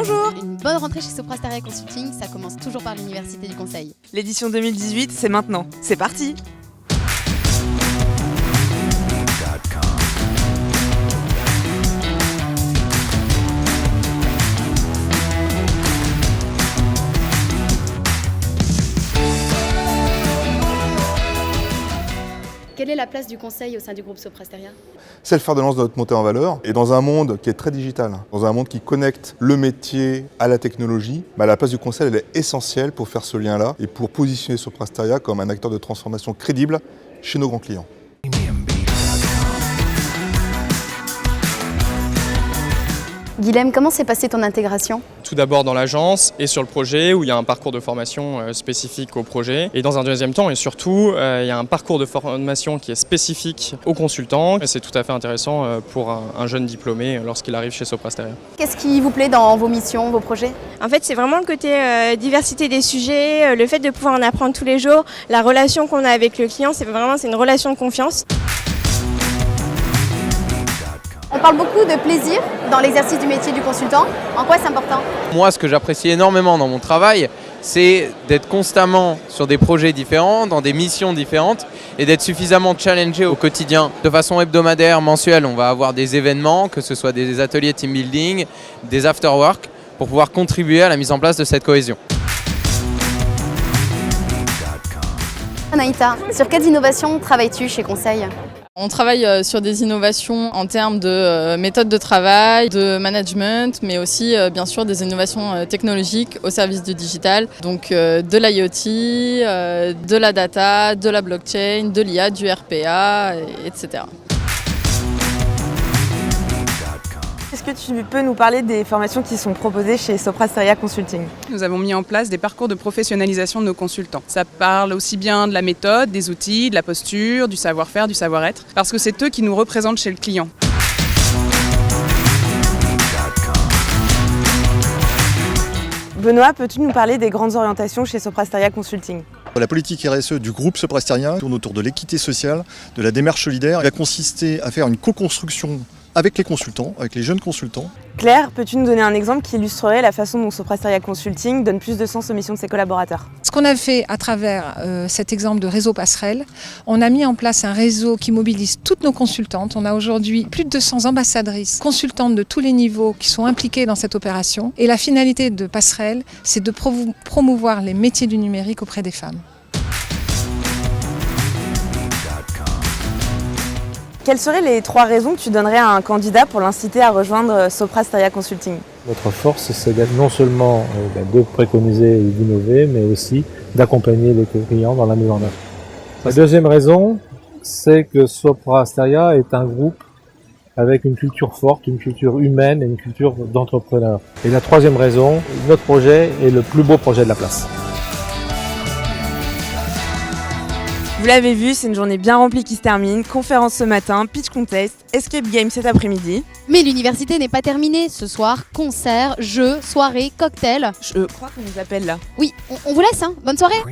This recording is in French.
Bonjour. Une bonne rentrée chez Soprasteria Consulting, ça commence toujours par l'Université du Conseil. L'édition 2018, c'est maintenant. C'est parti. Quelle est la place du conseil au sein du groupe Soprasteria ? C'est le fer de lance de notre montée en valeur. Et dans un monde qui est très digital, dans un monde qui connecte le métier à la technologie, la place du conseil elle est essentielle pour faire ce lien-là et pour positionner Soprasteria comme un acteur de transformation crédible chez nos grands clients. Guilhem, comment s'est passée ton intégration ? Tout d'abord dans l'agence et sur le projet où il y a un parcours de formation spécifique au projet. Et dans un deuxième temps et surtout, il y a un parcours de formation qui est spécifique aux consultants. Et c'est tout à fait intéressant pour un jeune diplômé lorsqu'il arrive chez Soprasteria. Qu'est-ce qui vous plaît dans vos missions, vos projets ? En fait, c'est vraiment le côté diversité des sujets, le fait de pouvoir en apprendre tous les jours, la relation qu'on a avec le client, c'est une relation de confiance. On parle beaucoup de plaisir dans l'exercice du métier du consultant. En quoi c'est important ? Moi, ce que j'apprécie énormément dans mon travail, c'est d'être constamment sur des projets différents, dans des missions différentes et d'être suffisamment challengé au quotidien. De façon hebdomadaire, mensuelle, on va avoir des événements, que ce soit des ateliers team building, des after-work, pour pouvoir contribuer à la mise en place de cette cohésion. Anaïta, sur quelles innovations travailles-tu chez Conseil ? On travaille sur des innovations en termes de méthode de travail, de management, mais aussi bien sûr des innovations technologiques au service du digital. Donc de l'IoT, de la data, de la blockchain, de l'IA, du RPA, etc. Est-ce que tu peux nous parler des formations qui sont proposées chez Soprasteria Consulting ? Nous avons mis en place des parcours de professionnalisation de nos consultants. Ça parle aussi bien de la méthode, des outils, de la posture, du savoir-faire, du savoir-être, parce que c'est eux qui nous représentent chez le client. Benoît, peux-tu nous parler des grandes orientations chez Soprasteria Consulting ? La politique RSE du groupe Soprasteria tourne autour de l'équité sociale, de la démarche solidaire. Elle va consister à faire une co-construction avec les consultants, avec les jeunes consultants. Claire, peux-tu nous donner un exemple qui illustrerait la façon dont Soprasteria Consulting donne plus de sens aux missions de ses collaborateurs ? Ce qu'on a fait à travers cet exemple de réseau passerelle, on a mis en place un réseau qui mobilise toutes nos consultantes. On a aujourd'hui plus de 200 ambassadrices, consultantes de tous les niveaux qui sont impliquées dans cette opération. Et la finalité de passerelle, c'est de promouvoir les métiers du numérique auprès des femmes. Quelles seraient les 3 raisons que tu donnerais à un candidat pour l'inciter à rejoindre Soprasteria Consulting ? Notre force, c'est non seulement de préconiser et d'innover, mais aussi d'accompagner les clients dans la mise en œuvre. La deuxième raison, c'est que Soprasteria est un groupe avec une culture forte, une culture humaine et une culture d'entrepreneur. Et la troisième raison, notre projet est le plus beau projet de la place. Vous l'avez vu, c'est une journée bien remplie qui se termine. Conférence ce matin, pitch contest, escape game cet après-midi. Mais l'université n'est pas terminée. Ce soir, concert, jeux, soirée, cocktail. Je crois qu'on nous appelle là. Oui, on vous laisse, hein. Bonne soirée.